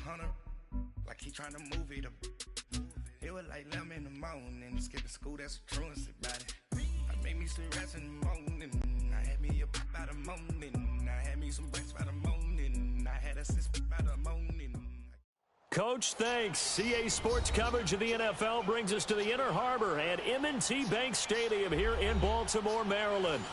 100, like he trying to move it up. It was like 11 in the morning, skipping school, that's a truancy about it. I made me some rats in the morning, I had me a pop by the morning, I had me some breaks by the morning, I had a sis by the morning. Coach, thanks. CA Sports coverage of the NFL brings us to the Inner Harbor at M&T Bank Stadium here in Baltimore, Maryland.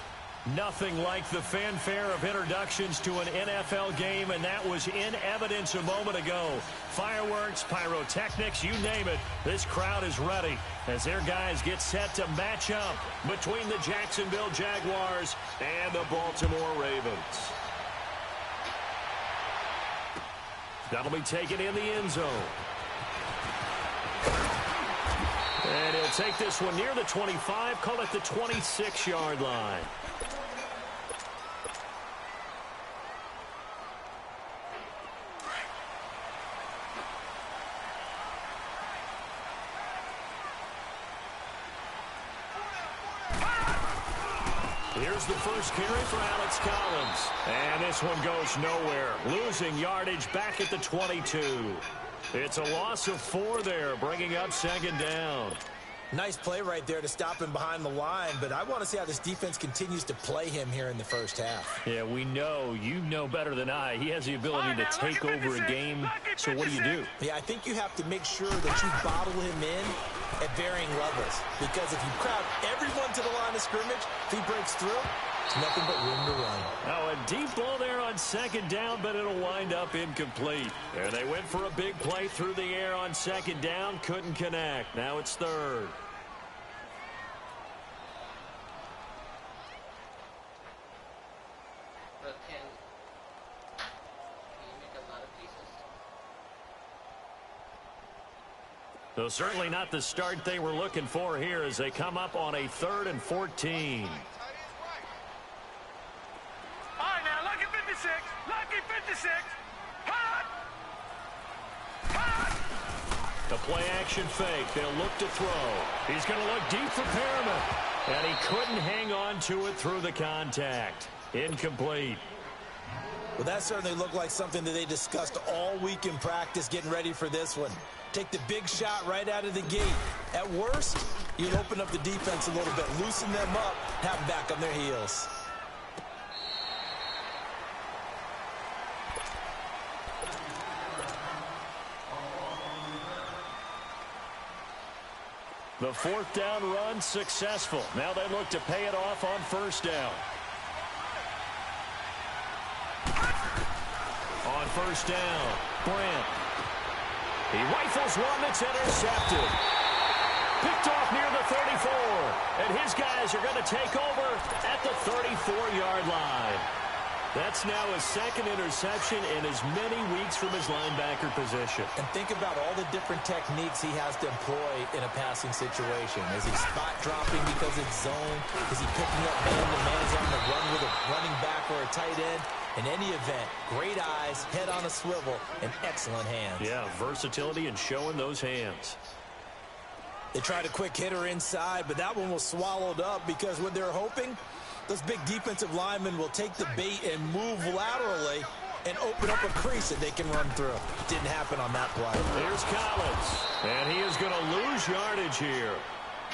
Nothing like the fanfare of introductions to an NFL game, and that was in evidence a moment ago. Fireworks, pyrotechnics, you name it. This crowd is ready as their guys get set to match up between the Jacksonville Jaguars and the Baltimore Ravens. That'll be taken in the end zone. And he'll take this one near the 25, call it the 26-yard line. Here's the first carry for Alex Collins. And this one goes nowhere. Losing yardage back at the 22. It's a loss of 4 there, bringing up second down. Nice play right there to stop him behind the line, but I want to see how this defense continues to play him here in the first half. Yeah, we know. You know better than I. He has the ability to take over a game, so what do? Yeah, I think you have to make sure that you bottle him in at varying levels, because if you crowd everyone to the line of scrimmage, if he breaks through, there's nothing but room to run. Oh, a deep ball there on second down, but it'll wind up incomplete. There they went for a big play through the air on second down, couldn't connect. Now it's third. So certainly not the start they were looking for here as they come up on a 3rd and 14. All right, now, lucky 56. Lucky 56. Hot! Hot! The play-action fake. They'll look to throw. He's going to look deep for Perriman. And he couldn't hang on to it through the contact. Incomplete. Well, that certainly looked like something that they discussed all week in practice getting ready for this one. Take the big shot right out of the gate. At worst, you'll open up the defense a little bit, loosen them up, have them back on their heels. The 4th down run successful. Now they look to pay it off on 1st down. On 1st down, Brent. He rifles one that's intercepted. Picked off near the 34. And his guys are going to take over at the 34-yard line. That's now his 2nd interception in as many weeks from his linebacker position. And think about all the different techniques he has to employ in a passing situation. Is he spot dropping because it's zone? Is he picking up man-to-man? Is he on the run with a running back or a tight end? In any event, great eyes, head on a swivel, and excellent hands. Yeah, versatility and showing those hands. They tried a quick hitter inside, but that one was swallowed up because what they're hoping, those big defensive linemen will take the bait and move laterally and open up a crease that they can run through. Didn't happen on that play. Here's Collins, and he is going to lose yardage here.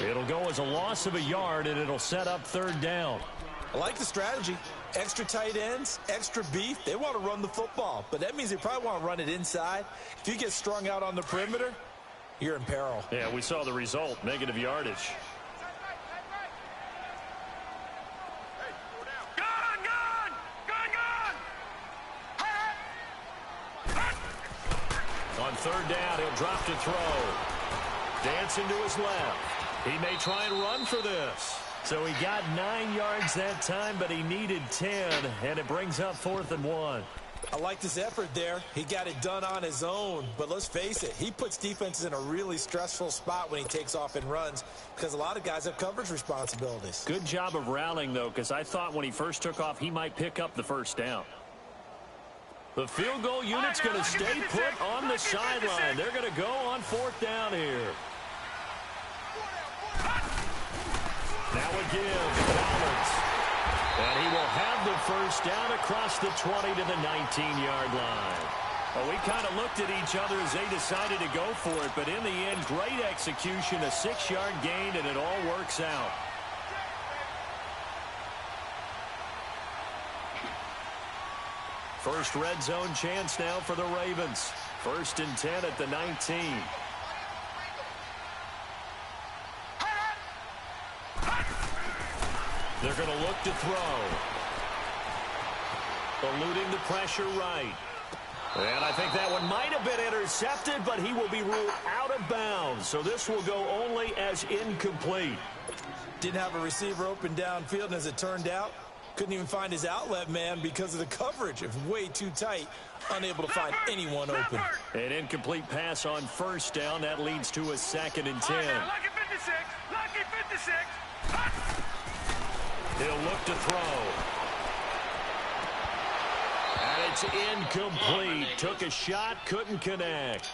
It'll go as a loss of a yard, and it'll set up 3rd down. I like the strategy. Extra tight ends, extra beef. They want to run the football, but that means they probably want to run it inside. If you get strung out on the perimeter, you're in peril. Yeah, we saw the result, negative yardage. On 3rd down, he'll drop to throw. Dancing to his left. He may try and run for this. So he got 9 yards that time, but he needed 10, and it brings up 4th and 1. I like this effort there. He got it done on his own, but let's face it, he puts defenses in a really stressful spot when he takes off and runs because a lot of guys have coverage responsibilities. Good job of rallying, though, because I thought when he first took off, he might pick up the 1st down. The field goal unit's going to stay put on the sideline. They're going to go on 4th down here. Now again, Collins. And he will have the 1st down across the 20 to the 19-yard line. Well, we kind of looked at each other as they decided to go for it, but in the end, great execution, a 6-yard gain, and it all works out. First red zone chance now for the Ravens. 1st and 10 at the 19. They're going to look to throw. Eluding the pressure right. And I think that one might have been intercepted, but he will be ruled out of bounds. So this will go only as incomplete. Didn't have a receiver open downfield, and as it turned out, couldn't even find his outlet man because of the coverage. It was way too tight, unable to find anyone open. An incomplete pass on 1st down. That leads to a 2nd and 10. Lucky 56. Lucky 56. He'll look to throw. And it's incomplete. Took a shot, couldn't connect.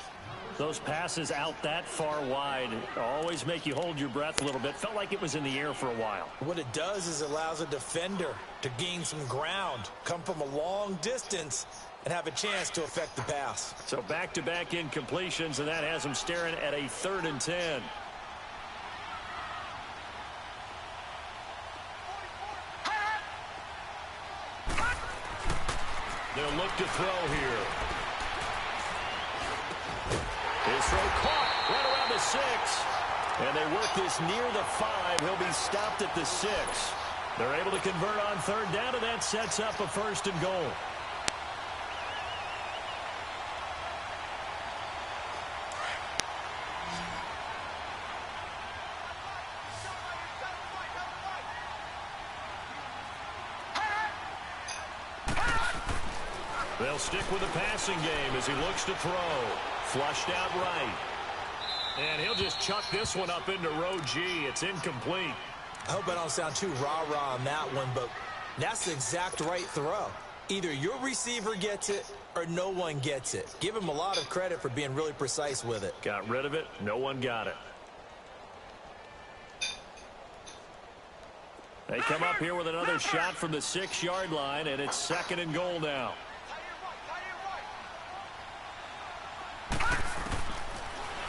Those passes out that far wide always make you hold your breath a little bit. Felt like it was in the air for a while. What it does is it allows a defender to gain some ground, come from a long distance, and have a chance to affect the pass. So back-to-back incompletions, and that has him staring at a 3rd and 10. They'll look to throw here. His throw caught right around the 6. And they work this near the 5. He'll be stopped at the 6. They're able to convert on 3rd down, and that sets up a 1st and goal. They'll stick with the passing game as he looks to throw. Flushed out right. And he'll just chuck this one up into row G. It's incomplete. I hope I don't sound too rah-rah on that one, but that's the exact right throw. Either your receiver gets it or no one gets it. Give him a lot of credit for being really precise with it. Got rid of it. No one got it. They come up here with another shot from the 6-yard line, and it's 2nd and goal now.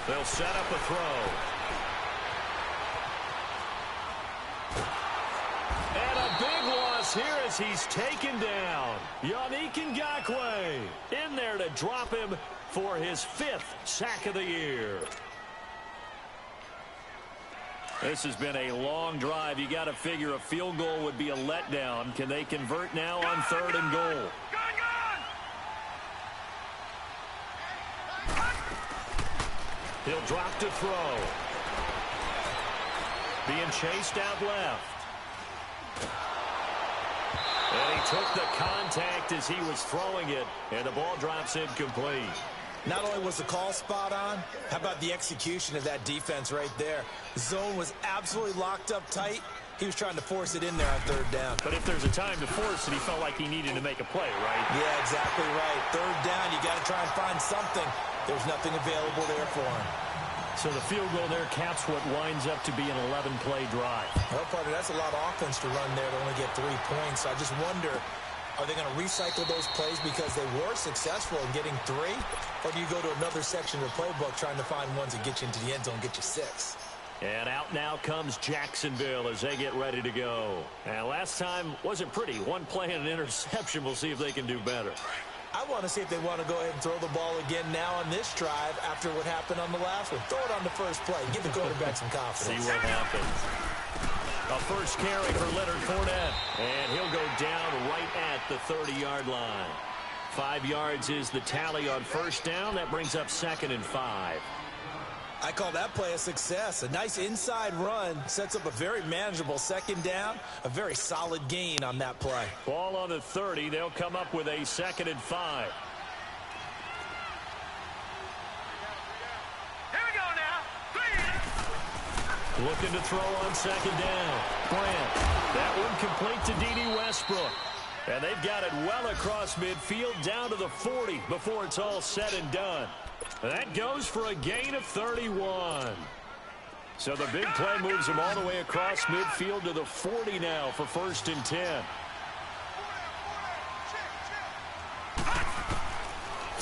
They'll set up a throw. And a big loss here as he's taken down. Yannick Ngakoue in there to drop him for his 5th sack of the year. This has been a long drive. You got to figure a field goal would be a letdown. Can they convert now on 3rd and goal? He'll drop to throw. Being chased out left. And he took the contact as he was throwing it, and the ball drops incomplete. Not only was the call spot on, how about the execution of that defense right there? The zone was absolutely locked up tight. He was trying to force it in there on 3rd down. But if there's a time to force it, he felt like he needed to make a play, right? Yeah, exactly right. 3rd down, you got to try and find something. There's nothing available there for him. So the field goal there caps what winds up to be an 11-play drive. Well, partner, that's a lot of offense to run there to only get 3 points. So I just wonder, are they going to recycle those plays because they were successful in getting 3? Or do you go to another section of the playbook trying to find ones that get you into the end zone and get you 6? And out now comes Jacksonville as they get ready to go. And last time wasn't pretty. 1 play and an interception. We'll see if they can do better. I want to see if they want to go ahead and throw the ball again now on this drive after what happened on the last one. Throw it on the first play. Give the quarterback some confidence. See what happens. A first carry for Leonard Fournette. And he'll go down right at the 30-yard line. 5 yards is the tally on 1st down. That brings up 2nd and 5. I call that play a success. A nice inside run sets up a very manageable 2nd down. A very solid gain on that play. Ball on the 30. They'll come up with a 2nd and 5. Here we go now. Looking to throw on 2nd down. Grant. That one complete to D.D. Westbrook. And they've got it well across midfield down to the 40 before it's all said and done. That goes for a gain of 31. So the big play moves them all the way across midfield to the 40 now for 1st and 10.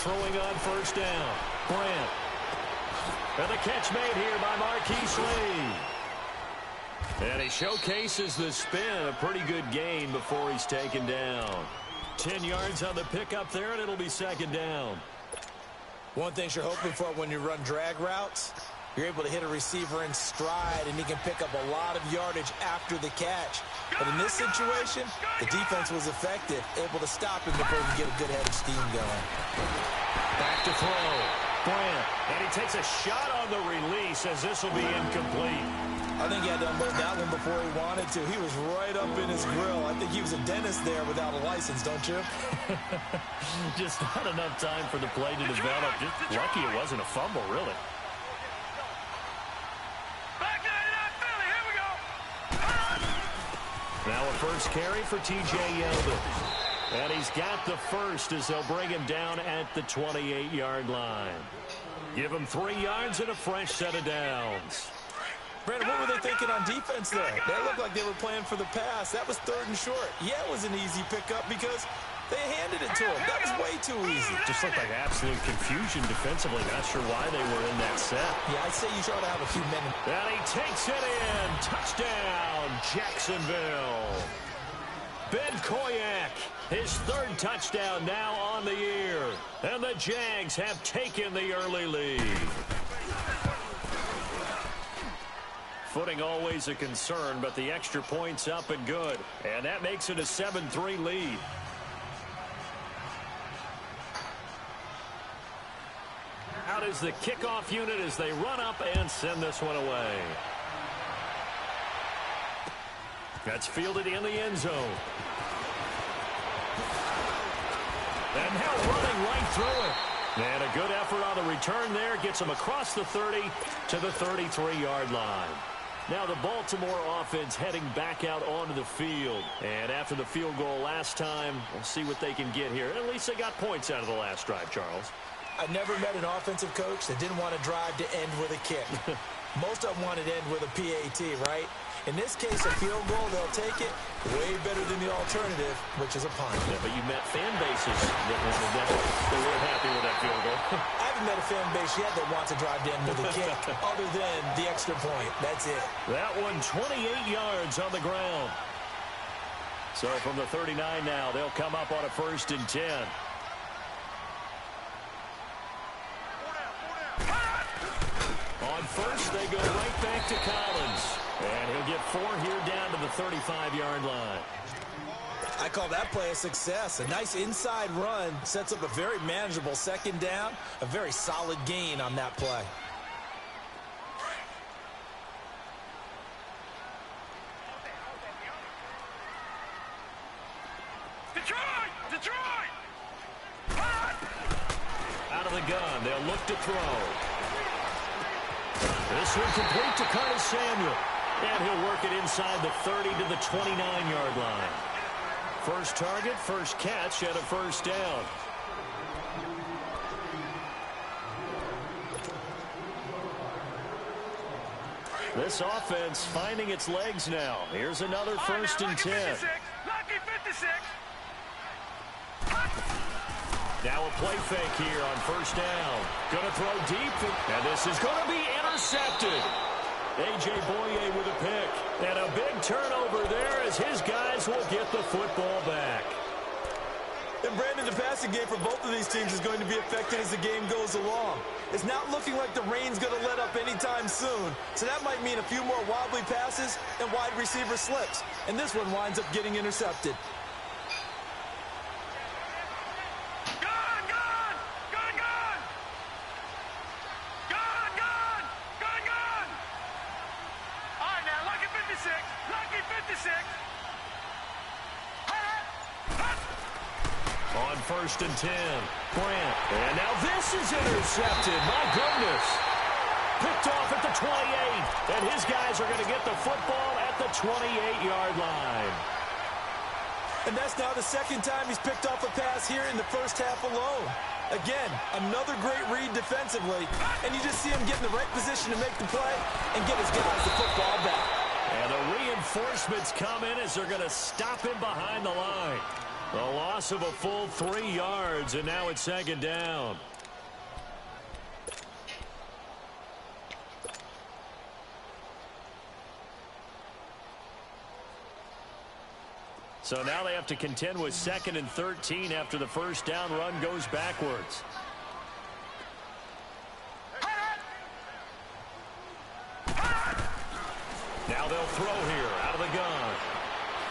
throwing on first down. Brant. And the catch made here by Marquise Lee. And he showcases the spin. A pretty good gain before he's taken down. 10 yards on the pickup there, and it'll be second down. One thing you're hoping for when you run drag routes, you're able to hit a receiver in stride, and he can pick up a lot of yardage after the catch. But in this situation, the defense was effective, able to stop him before he could get a good head of steam going. Back to throw. Brant. And he takes a shot on the release as this will be incomplete. I think he had to unload that one before he wanted to. He was right up in his grill. I think he was a dentist there without a license, don't you? Just not enough time for the play to develop. Just lucky it wasn't a fumble, really. Now a first carry for T.J. Yeldon. And he's got the first as they'll bring him down at the 28-yard line. Give him 3 yards and a fresh set of downs. Brandon, what were they thinking on defense there? They looked like they were playing for the pass. That was 3rd and short. Yeah, it was an easy pickup because they handed it to him. That was way too easy. Just looked like absolute confusion defensively. Not sure why they were in that set. Yeah, I'd say you try to have a few minutes. And he takes it in. Touchdown, Jacksonville. Ben Koyak, his 3rd touchdown now on the year. And the Jags have taken the early lead. Footing always a concern, but the extra point's up and good. And that makes it a 7-3 lead. Out is the kickoff unit as they run up and send this one away. That's fielded in the end zone. And now running right through it. And a good effort on the return there. Gets him across the 30 to the 33-yard line. Now the Baltimore offense heading back out onto the field. And after the field goal last time, we'll see what they can get here. At least they got points out of the last drive, Charles. I've never met an offensive coach that didn't want to drive to end with a kick. Most of them wanted to end with a PAT, right? In this case, a field goal, they'll take it. Way better than the alternative, which is a punt. Yeah, but you met fan bases that weren't happy with that field goal. I haven't met a fan base yet that wants to drive to end with a kick, other than the extra point. That's it. That one, 28 yards on the ground. So from the 39 now, they'll come up on a 1st and 10. On first, they go right back to Collins. And he'll get 4 here down to the 35-yard line. I call that play a success. A nice inside run sets up a very manageable 2nd down. A very solid gain on that play. Detroit! Out of the gun, they'll look to throw. This one complete to Curtis Samuel. And he'll work it inside the 30 to the 29-yard line. First target, first catch, and a first down. This offense finding its legs now. Here's another 1st and 10. Lucky 56. Now a play fake here on first down. Going to throw deep, and this is going to be intercepted. A.J. Boye with a pick. And a big turnover there as his guys will get the football back. And Brandon, the passing game for both of these teams is going to be affected as the game goes along. It's not looking like the rain's going to let up anytime soon. So that might mean a few more wobbly passes and wide receiver slips. And this one winds up getting intercepted. On 1st and 10, Brant. And now this is intercepted. My goodness. Picked off at the 28. And his guys are going to get the football at the 28-yard line. And that's now the 2nd time he's picked off a pass here in the first half alone. Again, another great read defensively. And you just see him get in the right position to make the play and get his guys the football back. And the reinforcements come in as they're going to stop him behind the line. A loss of a full 3 yards, and now it's second down. So now they have to contend with 2nd and 13 after the first down run goes backwards. Now they'll throw here out of the gun.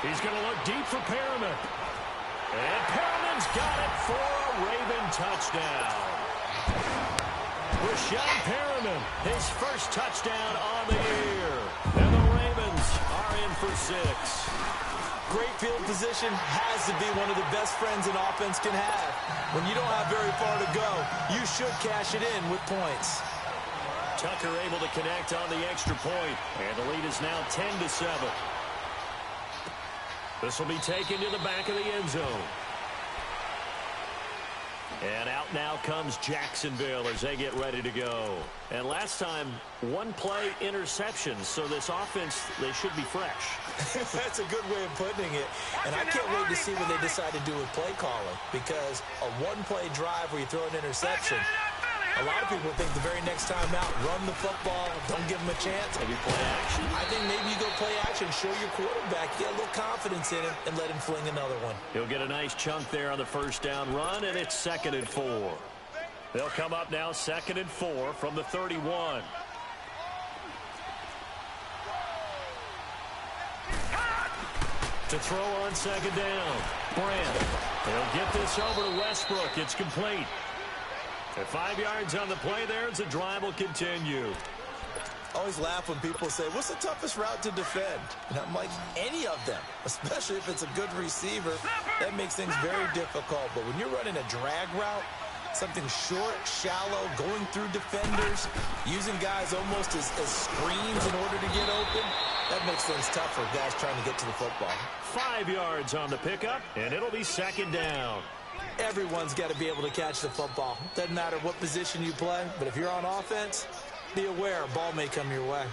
He's going to look deep for Perriman. And Perriman's got it for a Raven touchdown. Rashawn Perriman, his first touchdown on the year. And the Ravens are in for 6. Great field position has to be one of the best friends an offense can have. When you don't have very far to go, you should cash it in with points. Tucker able to connect on the extra point, and the lead is now 10-7. This will be taken to the back of the end zone. And out now comes Jacksonville as they get ready to go. And last time, 1-play interception, so this offense, they should be fresh. That's a good way of putting it. And I can't wait to see what they decide to do with play calling, because a 1-play drive where you throw an interception, a lot of people think the very next time out, run the football, don't give them a chance. Maybe play action. I think maybe you go play action, show your quarterback, get a little confidence in him, and let him fling another one. He'll get a nice chunk there on the first down run, and it's 2nd and 4. They'll come up now 2nd and 4 from the 31. To throw on 2nd down, Brandt. He'll get this over to Westbrook. It's complete. At 5 yards on the play there, as the drive will continue. I always laugh when people say, what's the toughest route to defend? And I'm like, any of them, especially if it's a good receiver. That makes things very difficult. But when you're running a drag route, something short, shallow, going through defenders, using guys almost as screens in order to get open, that makes things tough for guys trying to get to the football. 5 yards on the pickup, and it'll be 2nd down. Everyone's got to be able to catch the football. Doesn't matter what position you play, but if you're on offense, be aware a ball may come your way.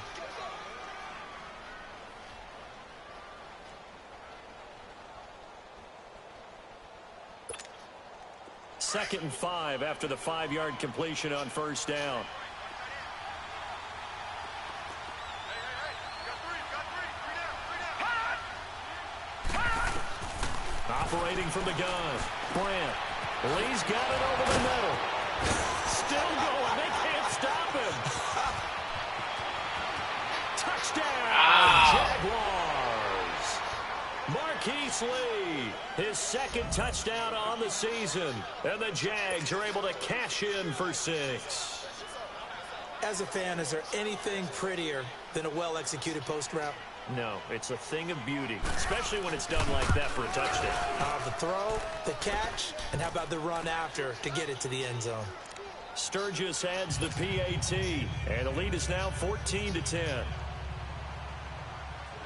Second and 5 after the 5-yard completion on first down. Operating from the gun, Brandt. Lee's got it over the middle. Still going. They can't stop him. Touchdown, Jaguars. Marquise Lee, his 2nd touchdown on the season. And the Jags are able to cash in for 6. As a fan, is there anything prettier than a well-executed post route? No, it's a thing of beauty, especially when it's done like that for a touchdown. The throw, the catch, and how about the run after to get it to the end zone? Sturgis adds the PAT, and the lead is now 14-10.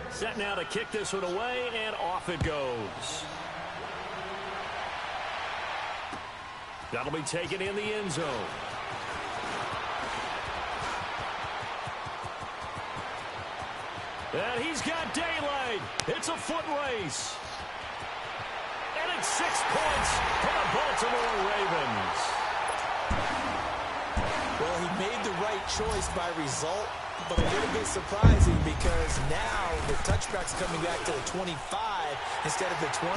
Set now to kick this one away, and off it goes. That'll be taken in the end zone. And he's got daylight. It's a foot race. And it's 6 points for the Baltimore Ravens. Well, he made the right choice by result, but a little bit surprising because now the touchback's coming back to the 25 instead of the 20.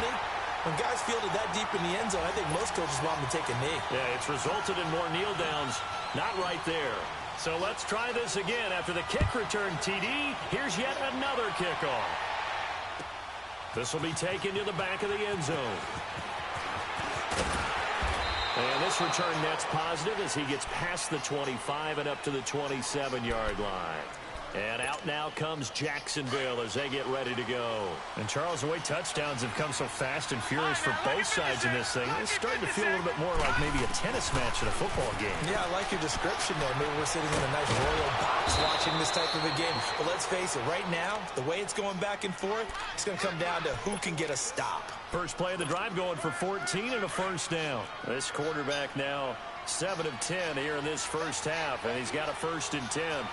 When guys fielded that deep in the end zone, I think most coaches want them to take a knee. Yeah, it's resulted in more kneel downs. Not right there. So let's try this again. After the kick return TD, here's yet another kickoff. This will be taken to the back of the end zone. And this return net's positive as he gets past the 25 and up to the 27-yard line. And out now comes Jacksonville as they get ready to go. And Charles, the way touchdowns have come so fast and furious for both sides in this thing, it's starting to feel a little bit more like maybe a tennis match in a football game. Yeah, I like your description there. Maybe we're sitting in a nice royal box watching this type of a game. But let's face it, right now, the way it's going back and forth, it's going to come down to who can get a stop. First play of the drive going for 14 and a first down. This quarterback now 7 of 10 here in this first half, and he's got a 1st and 10.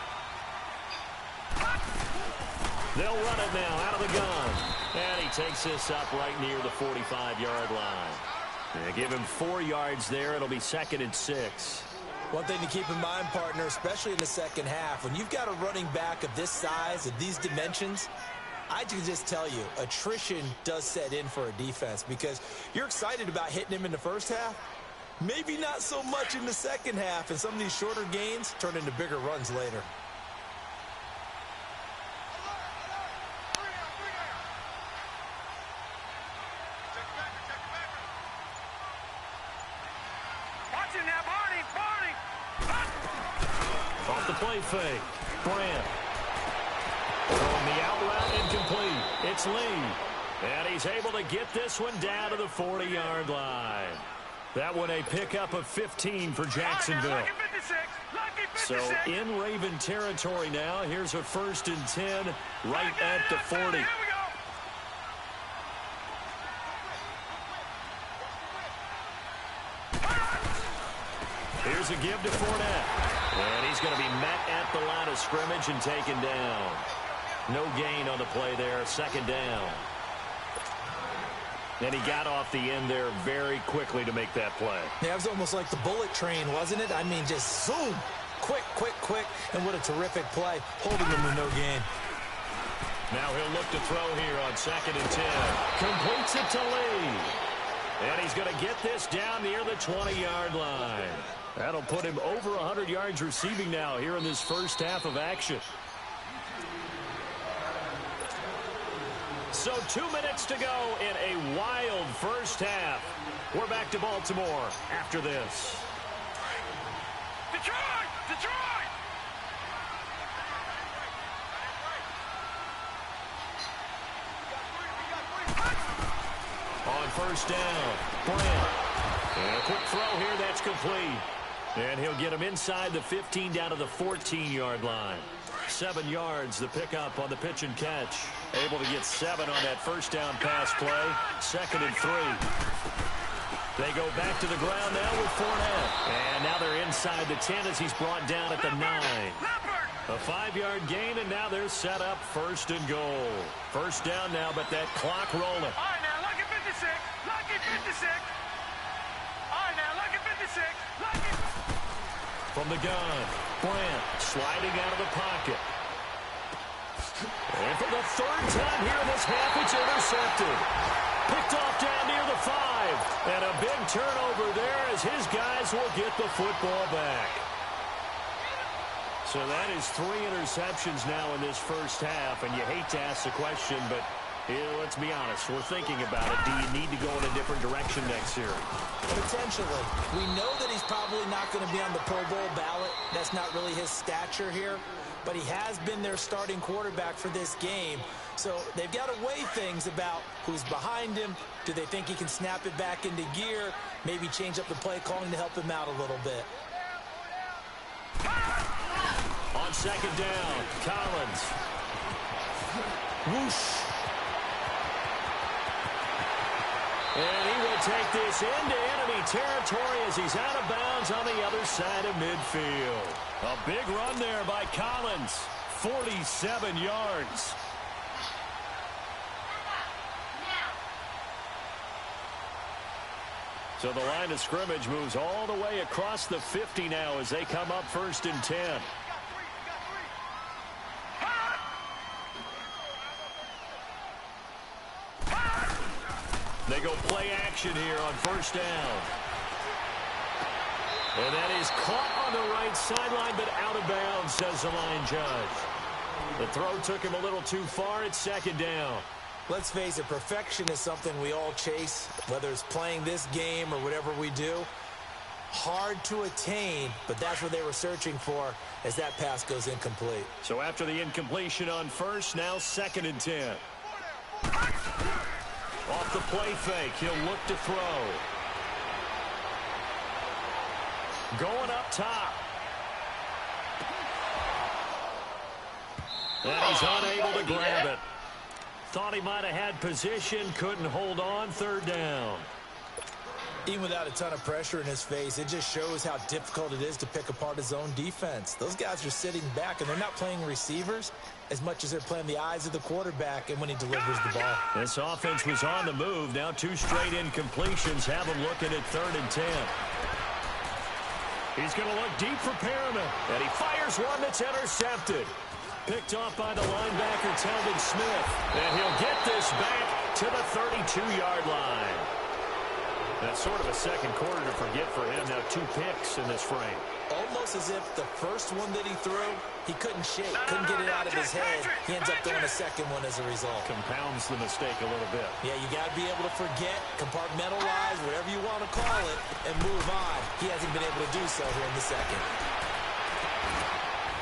They'll run it now out of the gun. And he takes this up right near the 45-yard line. They give him 4 yards there. It'll be 2nd and 6. One thing to keep in mind, partner, especially in the second half, when you've got a running back of this size, of these dimensions, I can just tell you, attrition does set in for a defense because you're excited about hitting him in the first half. Maybe not so much in the second half, and some of these shorter gains turn into bigger runs later. Off the play fake. Brand. Throwing the out route incomplete. It's Lee. And he's able to get this one down to the 40-yard line. That one a pickup of 15 for Jacksonville. So in Raven territory now. Here's a 1st and 10 right at the 40. Here's a give to Fournette. And he's going to be met at the line of scrimmage and taken down. No gain on the play there. 2nd down. And he got off the end there very quickly to make that play. Yeah, it was almost like the bullet train, wasn't it? I mean, just zoom. Quick, quick, quick. And what a terrific play. Holding him with no gain. Now he'll look to throw here on 2nd and 10. Completes it to Lee. And he's going to get this down near the 20-yard line. That'll put him over 100 yards receiving now here in this first half of action. So 2 minutes to go in a wild first half. We're back to Baltimore after this. Detroit! Detroit! On 1st down, Brand. And a quick throw here, that's complete. And he'll get him inside the 15 down to the 14-yard line. 7 yards, the pickup on the pitch and catch. Able to get 7 on that 1st down pass play. 2nd and 3. They go back to the ground now with Fournette. And now they're inside the 10 as he's brought down at the 9. A 5-yard gain, and now they're set up 1st and goal. 1st down now, but that clock rolling. All right, now, lucky 56. Lucky 56. All right, now, lucky 56. Lucky. From the gun, Brand sliding out of the pocket. And for the 3rd time here in this half, it's intercepted. Picked off down near the 5. And a big turnover there as his guys will get the football back. So that is 3 interceptions now in this first half. And you hate to ask the question, but let's be honest. We're thinking about it. Do you need to go in a different direction next year? Potentially. We know that he's probably not going to be on the Pro Bowl ballot. That's not really his stature here. But he has been their starting quarterback for this game. So they've got to weigh things about who's behind him. Do they think he can snap it back into gear? Maybe change up the play calling to help him out a little bit. On 2nd down, Collins. Whoosh. And he will take this into enemy territory as he's out of bounds on the other side of midfield. A big run there by Collins. 47 yards. So the line of scrimmage moves all the way across the 50 now as they come up 1st and 10. They go play action here on 1st down. And that is caught on the right sideline, but out of bounds, says the line judge. The throw took him a little too far. It's 2nd down. Let's face it, perfection is something we all chase, whether it's playing this game or whatever we do. Hard to attain, but that's what they were searching for as that pass goes incomplete. So after the incompletion on 1st, now 2nd and 10. Off the play fake, he'll look to throw. Going up top. And he's unable to grab it. Thought he might have had position, couldn't hold on. 3rd down. Even without a ton of pressure in his face, it just shows how difficult it is to pick apart his own defense. Those guys are sitting back, and they're not playing receivers as much as they're playing the eyes of the quarterback and when he delivers the ball. This offense was on the move. Now 2 straight incompletions have him looking at 3rd and 10. He's going to look deep for Perriman, and he fires one that's intercepted. Picked off by the linebacker, Telvin Smith, and he'll get this back to the 32-yard line. That's sort of a second quarter to forget for him. Now 2 picks in this frame. Almost as if the first one that he threw, he couldn't shake, couldn't get it out of his head. He ends up throwing a second one as a result. Compounds the mistake a little bit. Yeah, you got to be able to forget, compartmentalize, whatever you want to call it, and move on. He hasn't been able to do so here in the second.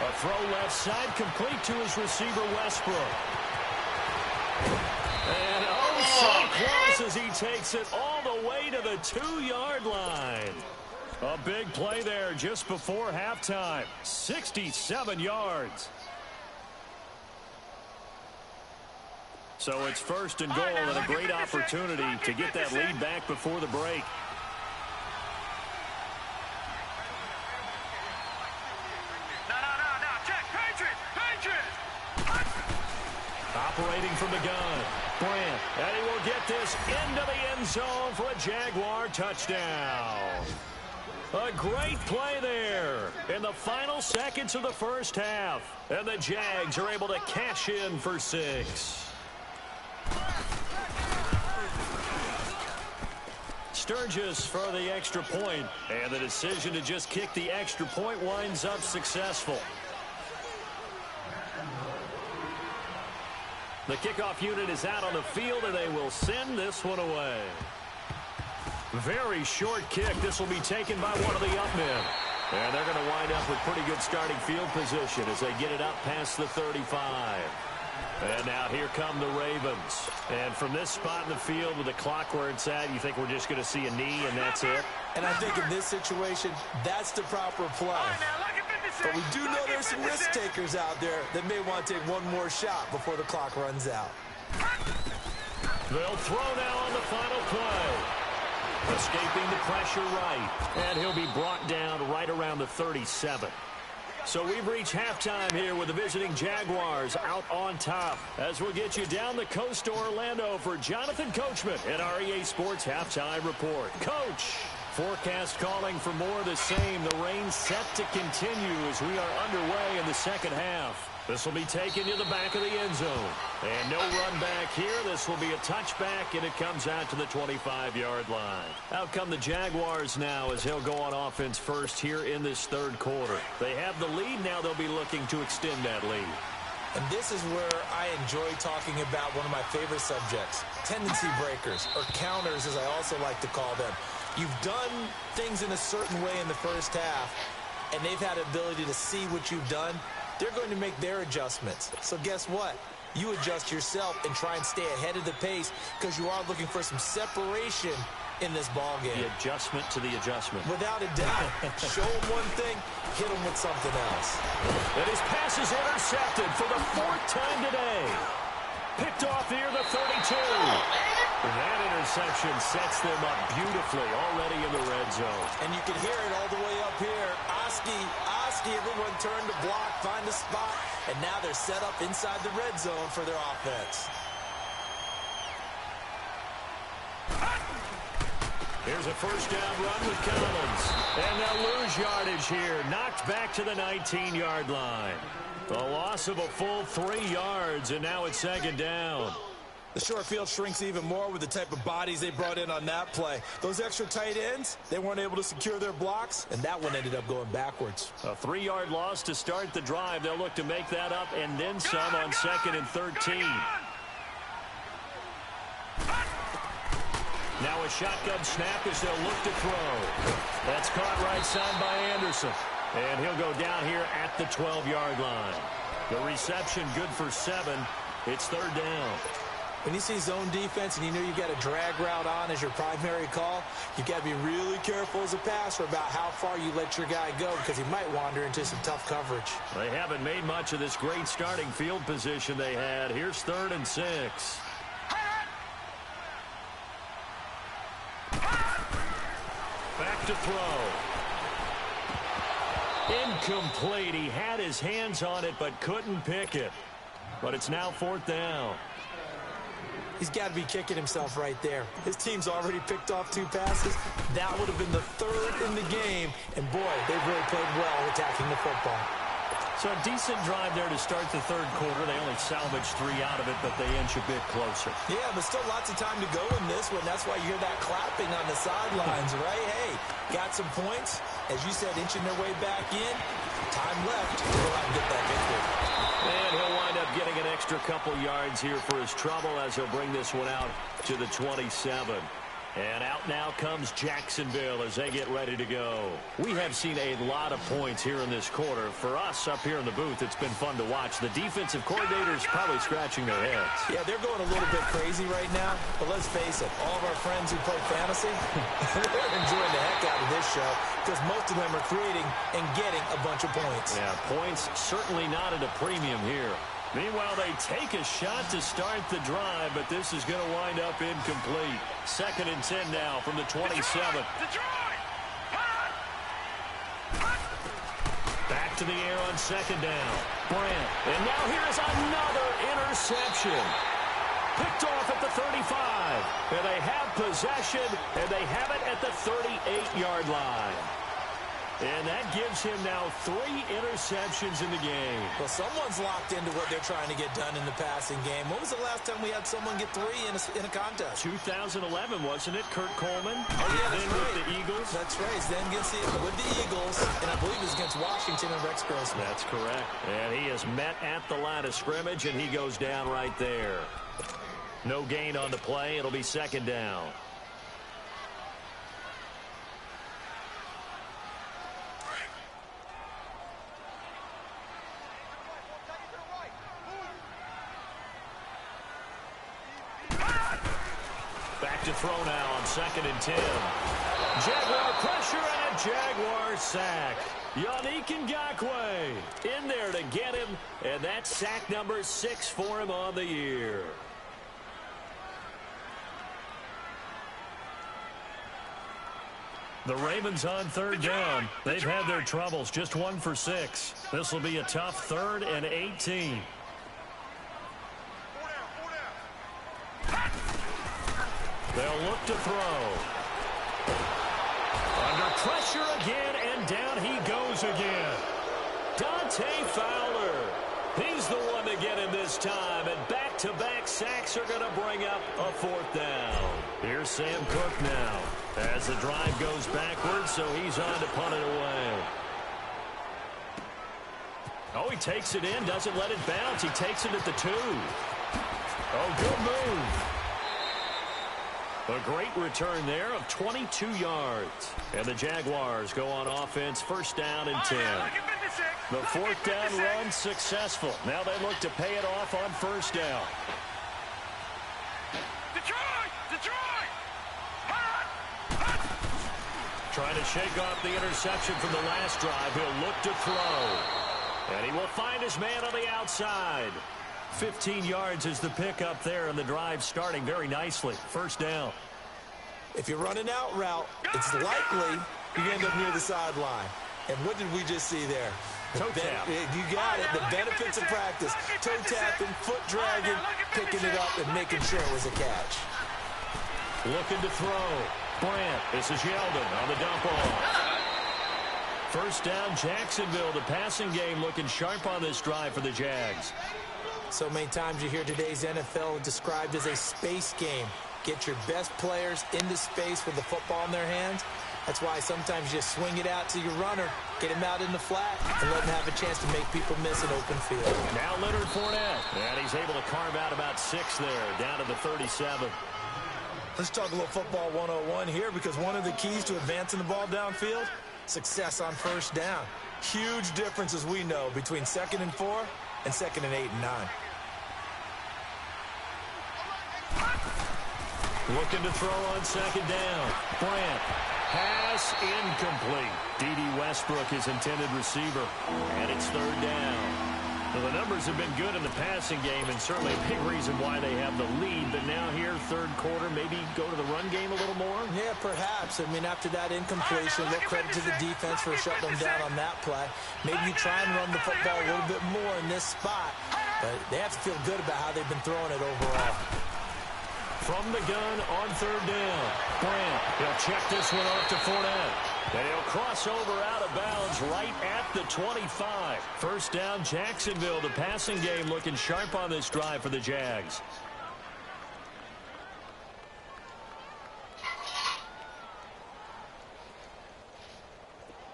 A throw left side, complete to his receiver, Westbrook. And so close as he takes it all the way to the 2-yard line. A big play there just before halftime. 67 yards. So it's 1st and goal and a great opportunity to get that lead back before the break. Operating from the gun, Brandt, and he will get this into the end zone for a Jaguar touchdown. A great play there in the final seconds of the first half, and the Jags are able to cash in for 6. Sturgis for the extra point, and the decision to just kick the extra point winds up successful. The kickoff unit is out on the field, and they will send this one away. Very short kick. This will be taken by one of the up men. And they're going to wind up with pretty good starting field position as they get it up past the 35. And now here come the Ravens. And from this spot in the field with the clock where it's at, you think we're just going to see a knee and that's it? And I think in this situation, that's the proper play. But we do know there's some risk takers out there that may want to take one more shot before the clock runs out. They'll throw now on the final play. Escaping the pressure right. And he'll be brought down right around the 37. So we've reached halftime here with the visiting Jaguars out on top. As we'll get you down the coast to Orlando for Jonathan Coachman at our EA Sports Halftime Report. Coach! Forecast calling for more of the same. The rain set to continue as we are underway in the second half. This will be taken to the back of the end zone. And no run back here. This will be a touchback, and it comes out to the 25-yard line. Out come the Jaguars now as he'll go on offense first here in this third quarter. They have the lead. Now they'll be looking to extend that lead. And this is where I enjoy talking about one of my favorite subjects, tendency breakers, or counters as I also like to call them. You've done things in a certain way in the first half, and they've had the ability to see what you've done. They're going to make their adjustments. So guess what? You adjust yourself and try and stay ahead of the pace because you are looking for some separation in this ball game. The adjustment to the adjustment. Without a doubt. Show them one thing, hit them with something else. And his pass is intercepted for the 4th time today. Picked off near the 32. That interception sets them up beautifully already in the red zone. And you can hear it all the way up here. Oski, everyone turned to block, find a spot, and now they're set up inside the red zone for their offense. Here's a first down run with Collins. And they'll lose yardage here. Knocked back to the 19-yard line. A loss of a full 3 yards, and now it's 2nd down. The short field shrinks even more with the type of bodies they brought in on that play. Those extra tight ends, they weren't able to secure their blocks, and that one ended up going backwards. A 3-yard loss to start the drive. They'll look to make that up and then some on 2nd and 13. Now a shotgun snap as they'll look to throw. That's caught right side by Anderson. And he'll go down here at the 12-yard line. The reception good for 7. It's 3rd down. When you see zone defense and you know you've got a drag route on as your primary call, you've got to be really careful as a passer about how far you let your guy go because he might wander into some tough coverage. They haven't made much of this great starting field position they had. Here's 3rd and 6. to throw. Incomplete. He had his hands on it but couldn't pick it. But it's now 4th down. He's got to be kicking himself right there. His team's already picked off 2 passes. That would have been the 3rd in the game. And, boy, they've really played well attacking the football. So a decent drive there to start the 3rd quarter. They only salvaged 3 out of it, but they inch a bit closer. Yeah, but still lots of time to go in this one. That's why you hear that clapping on the sidelines, right? Hey, got some points. As you said, inching their way back in. Time left to go out and get that victory. And he'll wind up getting an extra couple yards here for his trouble as he'll bring this one out to the 27. And out now comes Jacksonville as they get ready to go. We have seen a lot of points here in this quarter. For us up here in the booth, it's been fun to watch. The defensive coordinators probably scratching their heads. Yeah, they're going a little bit crazy right now. But let's face it, all of our friends who play fantasy, they're enjoying the heck out of this show because most of them are creating and getting a bunch of points. Yeah, points certainly not at a premium here. Meanwhile, they take a shot to start the drive, but this is going to wind up incomplete. 2nd and 10 now from the 27. Back to the air on 2nd down. Brand. And now here's another interception. Picked off at the 35. And they have possession, and they have it at the 38-yard line. And that gives him now 3 interceptions in the game. Well, someone's locked into what they're trying to get done in the passing game. When was the last time we had someone get 3 in a contest? 2011, wasn't it? Kurt Coleman. Oh, yeah, that's then right. with the Eagles. That's right. Then with the Eagles, and I believe it was against Washington and Rex Grossman. That's correct. And he is met at the line of scrimmage, and he goes down right there. No gain on the play. It'll be 2nd down. Back to throw now on 2nd and 10. Jaguar pressure and a Jaguar sack. Yannick Ngakoue in there to get him, and that's sack number 6 for him on the year. The Ravens on 3rd down. They've had their troubles, just 1 for 6. This will be a tough 3rd and 18. They'll look to throw. Under pressure again, and down he goes again. Dante Fowler. He's the one to get him this time, and back-to-back sacks are going to bring up a 4th down. Here's Sam Cook now as the drive goes backwards, so he's on to punt it away. Oh, he takes it in, doesn't let it bounce. He takes it at the 2. Oh, good move. A great return there of 22 yards. And the Jaguars go on offense, 1st down and 10. The 4th down run successful. Now they look to pay it off on 1st down. Trying to shake off the interception from the last drive. He'll look to throw. And he will find his man on the outside. 15 yards is the pickup there, and the drive starting very nicely. 1st down. If you're running out route, it's likely you end up near the sideline. And what did we just see there? Toe tap. You got it. The benefits of practice. Toe tapping, foot dragging, picking it up, and making sure it was a catch. Looking to throw. Brant. This is Yeldon on the dump off. 1st down, Jacksonville. The passing game looking sharp on this drive for the Jags. So many times you hear today's NFL described as a space game. Get your best players into space with the football in their hands. That's why sometimes you swing it out to your runner, get him out in the flat, and let him have a chance to make people miss an open field. Now Leonard Fournette. And he's able to carve out about 6 there, down to the 37. Let's talk a little football 101 here, because one of the keys to advancing the ball downfield, success on 1st down. Huge difference, as we know, between 2nd and 4 and 2nd and 8 and 9. Looking to throw on 2nd down. Brant. Pass incomplete. D.D. Westbrook is intended receiver. And it's 3rd down. Well, the numbers have been good in the passing game, and certainly a big reason why they have the lead. But now here, third quarter, maybe go to the run game a little more? Yeah, perhaps. I mean, after that incompletion, a little credit to the defense for shutting them down on that play. Maybe you try and run the football a little bit more in this spot. But they have to feel good about how they've been throwing it overall. From the gun on third down. Grant, he'll check this one off to Fournette. And he'll cross over out of bounds right at the 25. First down, Jacksonville. The passing game looking sharp on this drive for the Jags.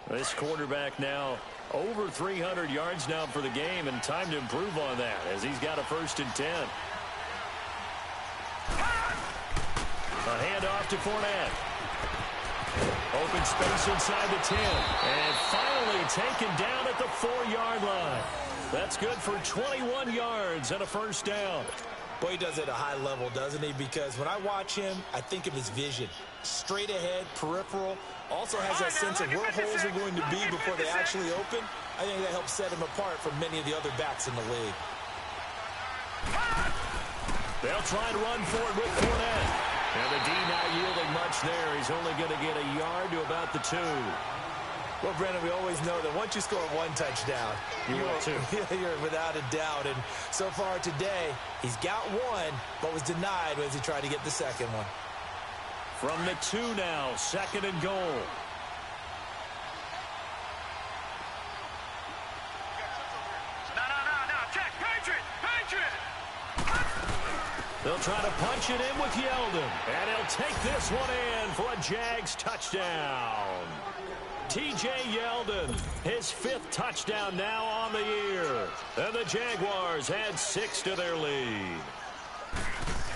This quarterback now over 300 yards now for the game, and time to improve on that as he's got a 1st and 10. A handoff to Fournette. Open space inside the 10. And finally taken down at the 4-yard line. That's good for 21 yards and a 1st down. Boy, he does it at a high level, doesn't he? Because when I watch him, I think of his vision. Straight ahead, peripheral. Also has that sense of where holes are going to be before they actually open. I think that helps set him apart from many of the other backs in the league. They'll try to run forward with Fournette. And the D not yielding much there. He's only going to get a yard to about the 2. Well, Brandon, we always know that once you score 1 touchdown, you're without a doubt. And so far today, he's got 1, but was denied as he tried to get the second one. From the 2 now, 2nd and goal. They'll try to punch it in with Yeldon. And he'll take this one in for a Jags touchdown. T.J. Yeldon, his 5th touchdown now on the year. And the Jaguars add 6 to their lead.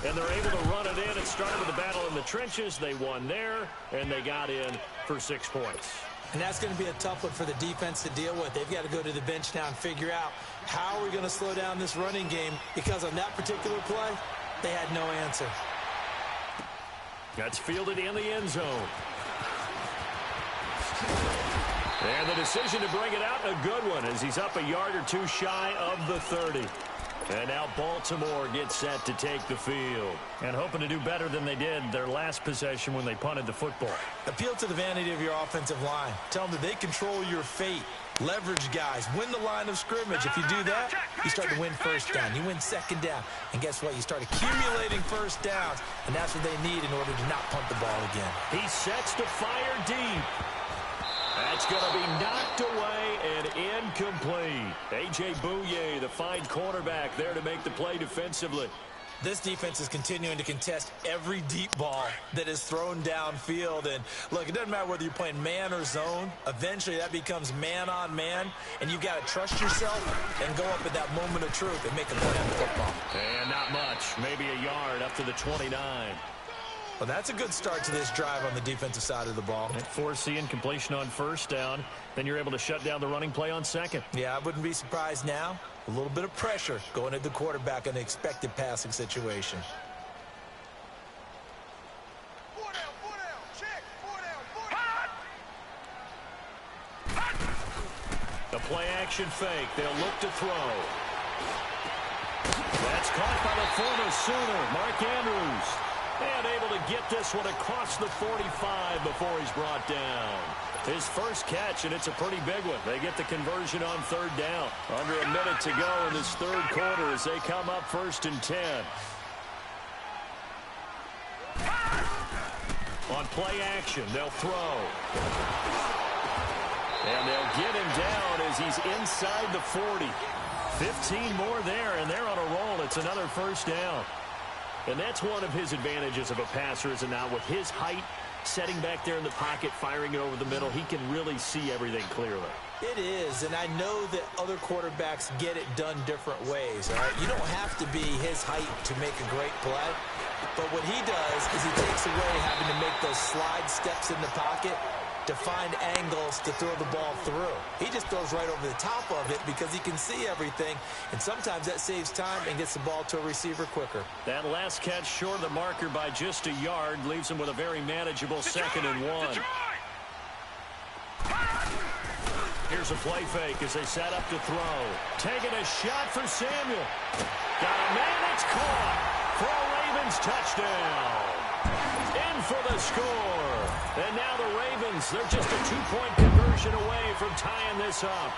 And they're able to run it in. It started with the battle in the trenches. They won there, and they got in for 6 points. And that's going to be a tough one for the defense to deal with. They've got to go to the bench now and figure out how are we going to slow down this running game, because on that particular play, they had no answer. That's fielded in the end zone. And the decision to bring it out, a good one, as he's up a yard or 2 shy of the 30. And now Baltimore gets set to take the field. And hoping to do better than they did their last possession when they punted the football. Appeal to the vanity of your offensive line. Tell them that they control your fate. Leverage guys. Win the line of scrimmage. If you do that, you start to win 1st down. You win 2nd down. And guess what? You start accumulating 1st downs. And that's what they need in order to not punt the ball again. He sets to fire deep. That's going to be knocked away and incomplete. A.J. Bouye, the fine cornerback, there to make the play defensively. This defense is continuing to contest every deep ball that is thrown downfield. And, look, it doesn't matter whether you're playing man or zone. Eventually, that becomes man-on-man, and you've got to trust yourself and go up at that moment of truth and make a play on the football. And not much. Maybe a yard up to the 29. Well, that's a good start to this drive on the defensive side of the ball. And forcing incompletion on 1st down. Then you're able to shut down the running play on 2nd. Yeah, I wouldn't be surprised now. A little bit of pressure going at the quarterback in an expected passing situation. The play action fake. They'll look to throw. That's caught by the former Sooner, Mark Andrews. And able to get this one across the 45 before he's brought down. His first catch, and it's a pretty big one. They get the conversion on 3rd down. Under a minute to go in this 3rd quarter as they come up 1st and 10. On play action, they'll throw. And they'll get him down as he's inside the 40. 15 more there, and they're on a roll. It's another 1st down. And that's one of his advantages of a passer, is now with his height, setting back there in the pocket, firing it over the middle, he can really see everything clearly. It is, and I know that other quarterbacks get it done different ways. All right? You don't have to be his height to make a great play, but what he does is he takes away having to make those slide steps in the pocket to find angles to throw the ball through. He just throws right over the top of it because he can see everything, and sometimes that saves time and gets the ball to a receiver quicker. That last catch short of the marker by just a yard leaves him with a very manageable 2nd and 1. Here's a play fake as they set up to throw. Taking a shot for Samuel. Got a man, it's caught for a Ravens touchdown. In for the score. And now the Ravens, they're just a 2-point conversion away from tying this up.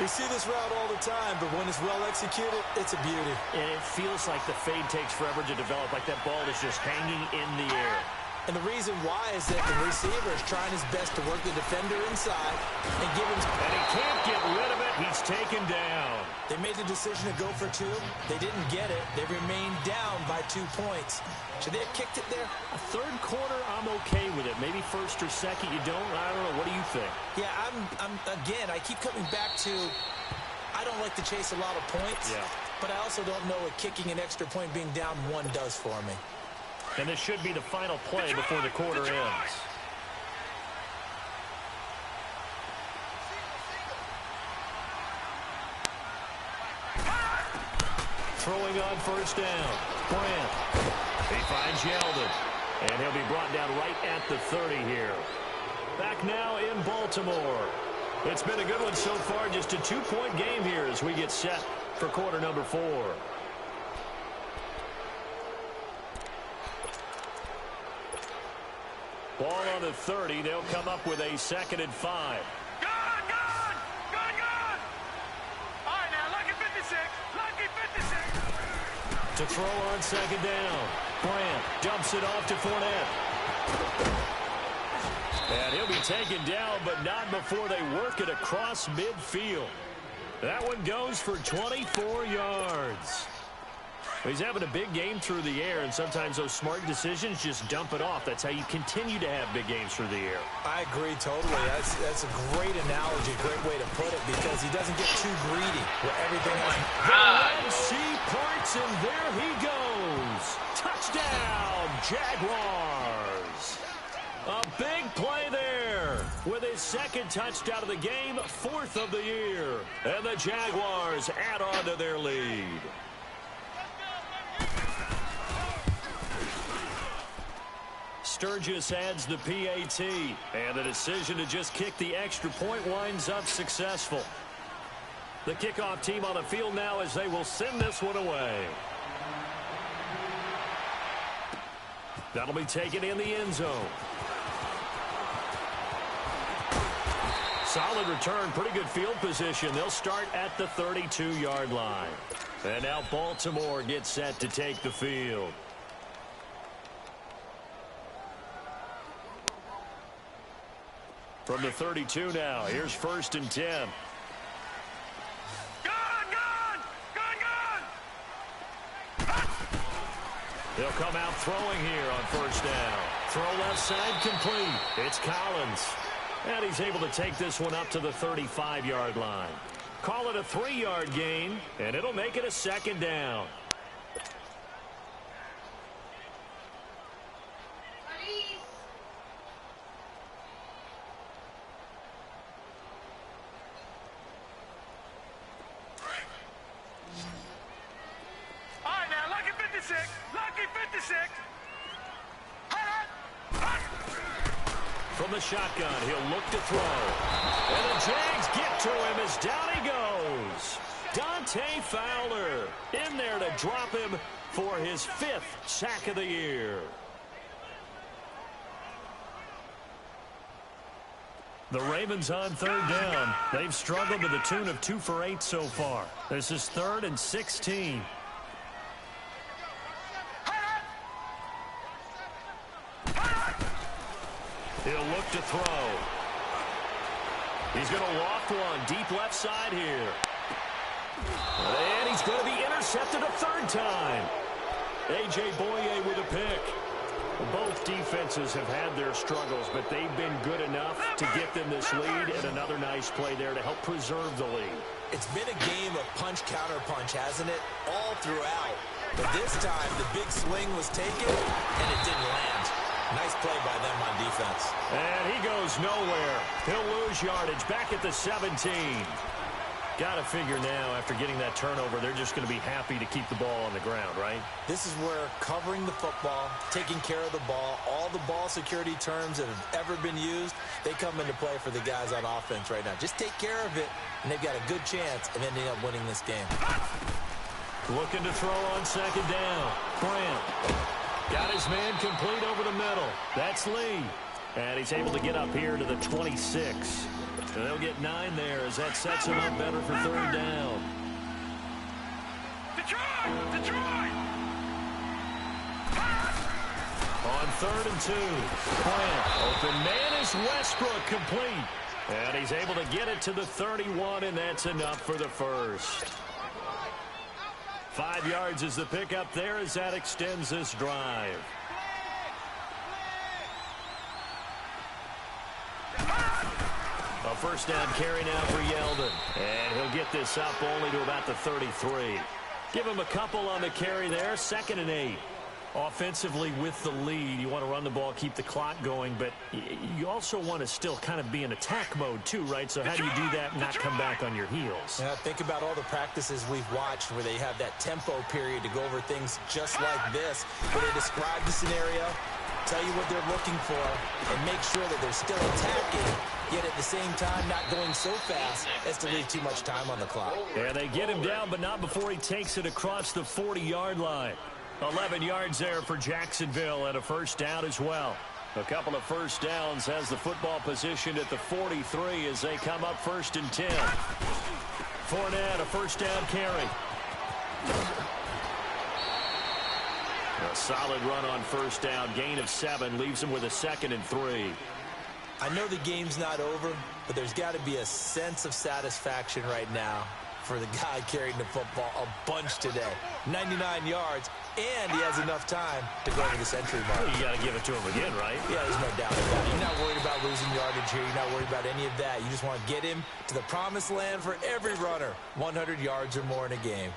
We see this route all the time, but when it's well executed, it's a beauty. And it feels like the fade takes forever to develop, like that ball is just hanging in the air. And the reason why is that the receiver is trying his best to work the defender inside and give him... And he can't get rid of it. He's taken down. They made the decision to go for 2. They didn't get it. They remained down by 2 points. Should they have kicked it there? A third quarter, I'm okay with it. Maybe first or second, you don't. I don't know. What do you think? Yeah, again, I keep coming back to I don't like to chase a lot of points, but I also don't know what kicking an extra point being down 1 does for me. And this should be the final play before the quarter ends. Throwing on first down. Grant. He finds Yeldon. And he'll be brought down right at the 30 here. Back now in Baltimore. It's been a good one so far. Just a 2-point game here as we get set for quarter number 4. Ball on the 30. They'll come up with a 2nd and 5. Good! All right, now, lucky 56. Lucky 56. To throw on 2nd down. Grant dumps it off to Fournette. And he'll be taken down, but not before they work it across midfield. That one goes for 24 yards. He's having a big game through the air, and sometimes those smart decisions just dump it off. That's how you continue to have big games through the air. I agree totally. That's a great analogy, great way to put it, because he doesn't get too greedy where everything has... The Red Sea parts, and there he goes. Touchdown, Jaguars. A big play there with his 2nd touchdown of the game, 4th of the year. And the Jaguars add on to their lead. Sturgis adds the PAT, and the decision to just kick the extra point winds up successful. The kickoff team on the field now as they will send this one away. That'll be taken in the end zone. Solid return, pretty good field position. They'll start at the 32-yard line. And now Baltimore gets set to take the field. From the 32 now, here's 1st and 10. They'll come out throwing here on 1st down. Throw left side complete. It's Collins. And he's able to take this one up to the 35-yard line. Call it a 3-yard gain, and it'll make it a 2nd down. From the shotgun, he'll look to throw. And the Jags get to him as down he goes. Dante Fowler in there to drop him for his 5th sack of the year. The Ravens on 3rd down. They've struggled to the tune of 2 for 8 so far. This is 3rd and 16. He'll look to throw. He's going to loft one deep left side here. And he's going to be intercepted a 3rd time. A.J. Boye with a pick. Both defenses have had their struggles, but they've been good enough to get them this lead, and another nice play there to help preserve the lead. It's been a game of punch-counter-punch, hasn't it? All throughout. But this time, the big swing was taken, and it didn't land. Nice play by them on defense. And he goes nowhere. He'll lose yardage back at the 17. Got to figure now, after getting that turnover, they're just going to be happy to keep the ball on the ground, right? This is where covering the football, taking care of the ball, all the ball security terms that have ever been used, they come into play for the guys on offense right now. Just take care of it, and they've got a good chance of ending up winning this game. Looking to throw on second down. Brant got his man complete over the middle. That's Lee. And he's able to get up here to the 26. And they'll get 9 there as that sets him up better for third down. Detroit! Detroit! On 3rd and 2. Brant, open man is Westbrook, complete. And he's able to get it to the 31, and that's enough for the first. 5 yards is the pickup there as that extends this drive. A first down carry now for Yeldon. And he'll get this up only to about the 33. Give him a couple on the carry there. 2nd and 8. Offensively with the lead, you want to run the ball, keep the clock going, but you also want to still kind of be in attack mode too, right? So how do you do that and not come back on your heels? Yeah, think about all the practices we've watched where they have that tempo period to go over things just like this, where they describe the scenario, tell you what they're looking for, and make sure that they're still attacking, yet at the same time not going so fast as to leave too much time on the clock. Yeah, they get him down, but not before he takes it across the 40-yard line. 11 yards there for Jacksonville and a first down as well. A couple of first downs has the football positioned at the 43 as they come up 1st and 10. Fournette, a first down carry. A solid run on first down. Gain of 7 leaves him with a 2nd and 3. I know the game's not over, but there's got to be a sense of satisfaction right now for the guy carrying the football a bunch today. 99 yards, and he has enough time to go over the century mark. You got to give it to him again, right? Yeah, there's no doubt about it. You're not worried about losing yardage here. You're not worried about any of that. You just want to get him to the promised land for every runner. 100 yards or more in a game.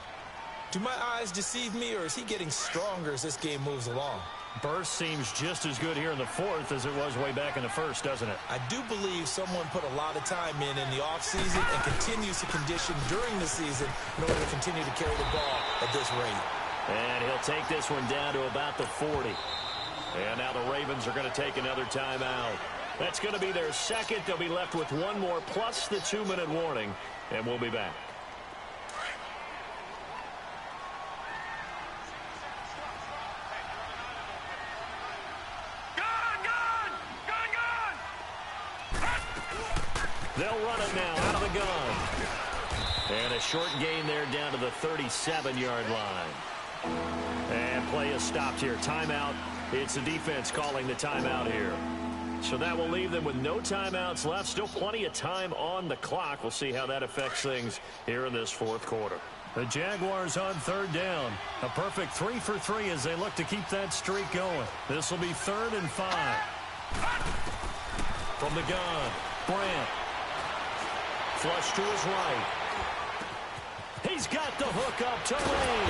Do my eyes deceive me, or is he getting stronger as this game moves along? Burst seems just as good here in the 4th as it was way back in the 1st, doesn't it? I do believe someone put a lot of time in the offseason and continues to condition during the season in order to continue to carry the ball at this rate. And he'll take this one down to about the 40. And now the Ravens are going to take another timeout. That's going to be their 2nd. They'll be left with 1 more plus the 2-minute warning, and we'll be back. They'll run it now out of the gun. And a short gain there down to the 37-yard line. And play is stopped here. Timeout. It's the defense calling the timeout here. So that will leave them with no timeouts left. Still plenty of time on the clock. We'll see how that affects things here in this 4th quarter. The Jaguars on 3rd down. A perfect 3 for 3 as they look to keep that streak going. This will be 3rd and 5. From the gun, Brant. Flush to his right. He's got the hook up to Lee.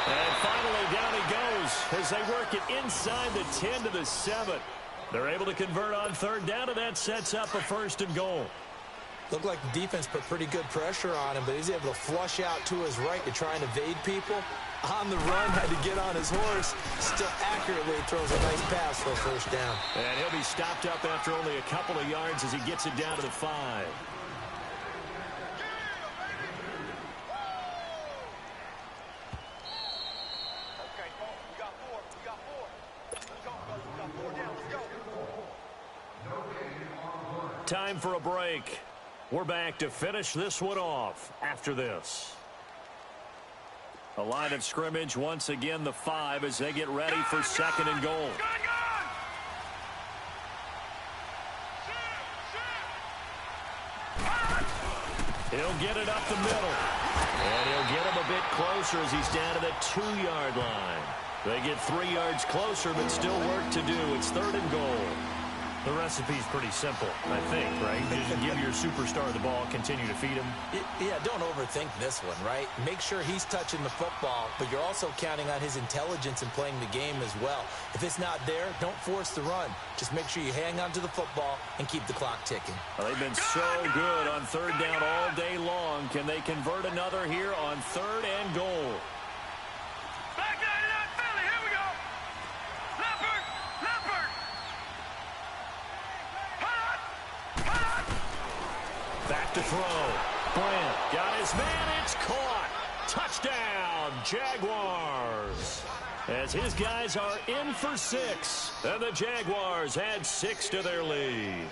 And finally down he goes as they work it inside the 10 to the 7. They're able to convert on 3rd down, and that sets up a 1st and goal. Looked like the defense put pretty good pressure on him, but he's able to flush out to his right to try and evade people. On the run, had to get on his horse. Still accurately throws a nice pass for a 1st down. And he'll be stopped up after only a couple of yards as he gets it down to the 5. Time for a break. We're back to finish this one off after this. A line of scrimmage once again, the 5 as they get ready for 2nd and goal. He'll get it up the middle. And he'll get him a bit closer as he's down to the 2-yard line. They get 3 yards closer, but still work to do. It's 3rd and goal. The recipe's pretty simple, I think, right? Just give your superstar the ball, continue to feed him. Yeah, don't overthink this one, right? Make sure he's touching the football, but you're also counting on his intelligence in playing the game as well. If it's not there, don't force the run. Just make sure you hang on to the football and keep the clock ticking. Well, they've been so good on third down all day long. Can they convert another here on 3rd and goal? Back 99 Philly, here we go. Leopard, Leopard. Back to throw. Brent got his man. It's caught. Touchdown, Jaguars. As his guys are in for 6. And the Jaguars add 6 to their lead.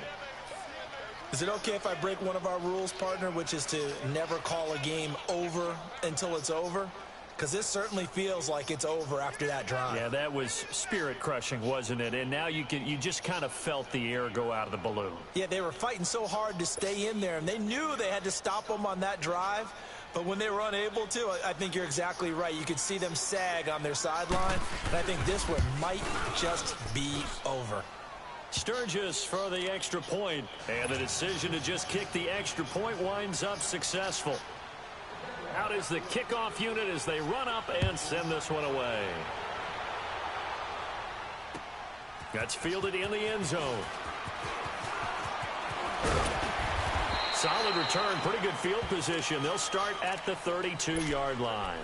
Is it okay if I break one of our rules, partner, which is to never call a game over until it's over? Because this certainly feels like it's over after that drive. Yeah, that was spirit-crushing, wasn't it? And now you just kind of felt the air go out of the balloon. Yeah, they were fighting so hard to stay in there, and they knew they had to stop them on that drive. But when they were unable to, I think you're exactly right. You could see them sag on their sideline, and I think this one might just be over. Sturgis for the extra point, and the decision to just kick the extra point winds up successful. Out is the kickoff unit as they run up and send this one away. That's fielded in the end zone. Solid return, pretty good field position. They'll start at the 32-yard line.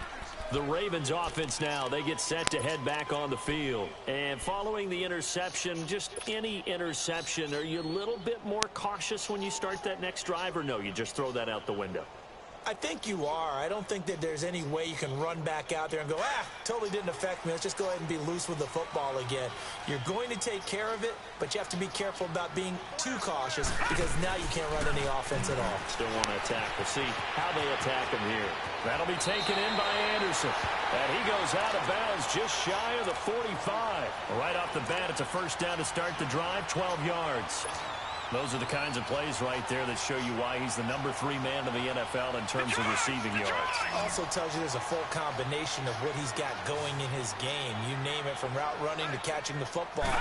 The Ravens offense now, they get set to head back on the field. And following the interception, just any interception, are you a little bit more cautious when you start that next drive, or no, you just throw that out the window? I think you are. I don't think that there's any way you can run back out there and go, totally didn't affect me. Let's just go ahead and be loose with the football again. You're going to take care of it, but you have to be careful about being too cautious because now you can't run any offense at all. Still want to attack. We'll see how they attack him here. That'll be taken in by Anderson. And he goes out of bounds just shy of the 45. Right off the bat, it's a first down to start the drive, 12 yards. Those are the kinds of plays right there that show you why he's the number 3 man in the NFL in terms of receiving yards. Also tells you there's a full combination of what he's got going in his game. You name it, from route running to catching the football.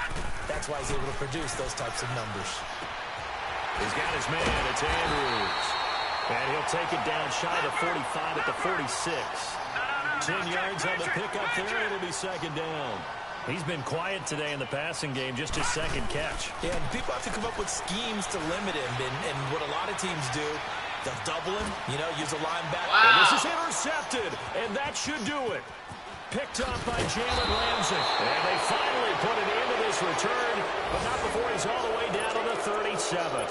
That's why he's able to produce those types of numbers. He's got his man. It's Andrews. And he'll take it down shy of the 45 at the 46. 10 yards on the pickup there, and it'll be second down. He's been quiet today in the passing game, just his second catch. Yeah, and people have to come up with schemes to limit him, and what a lot of teams do, they'll double him, use a linebacker. Wow. And this is intercepted, and that should do it. Picked up by Jalen Ramsey. And they finally put an end to this return, but not before he's all the way down to the 37.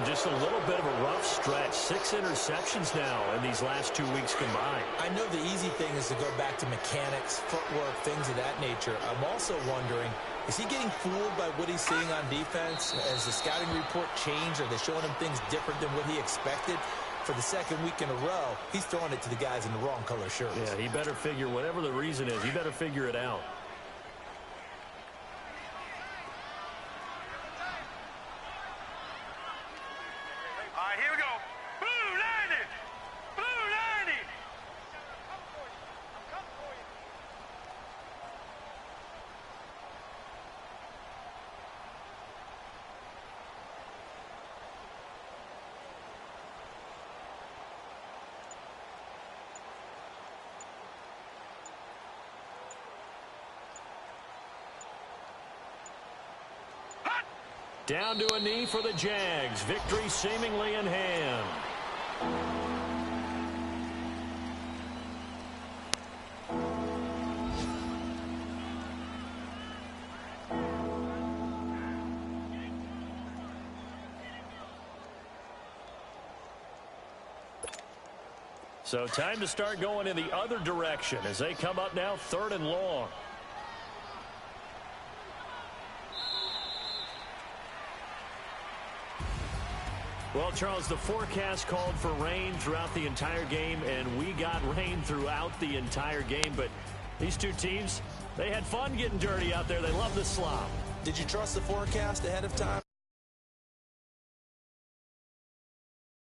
Just a little bit of a rough stretch. 6 interceptions now in these last 2 weeks combined. I know the easy thing is to go back to mechanics, footwork, things of that nature. I'm also wondering, is he getting fooled by what he's seeing on defense? Has the scouting report changed? Are they showing him things different than what he expected? For the second week in a row, he's throwing it to the guys in the wrong color shirts. Yeah, he better figure, whatever the reason is, he better figure it out. Here we go. Blue 90. Blue 90. Down to a knee for the Jags. Victory seemingly in hand. So time to start going in the other direction as they come up now 3rd and long. Well, Charles, the forecast called for rain throughout the entire game, and we got rain throughout the entire game. But these two teams, they had fun getting dirty out there. They love the slop. Did you trust the forecast ahead of time?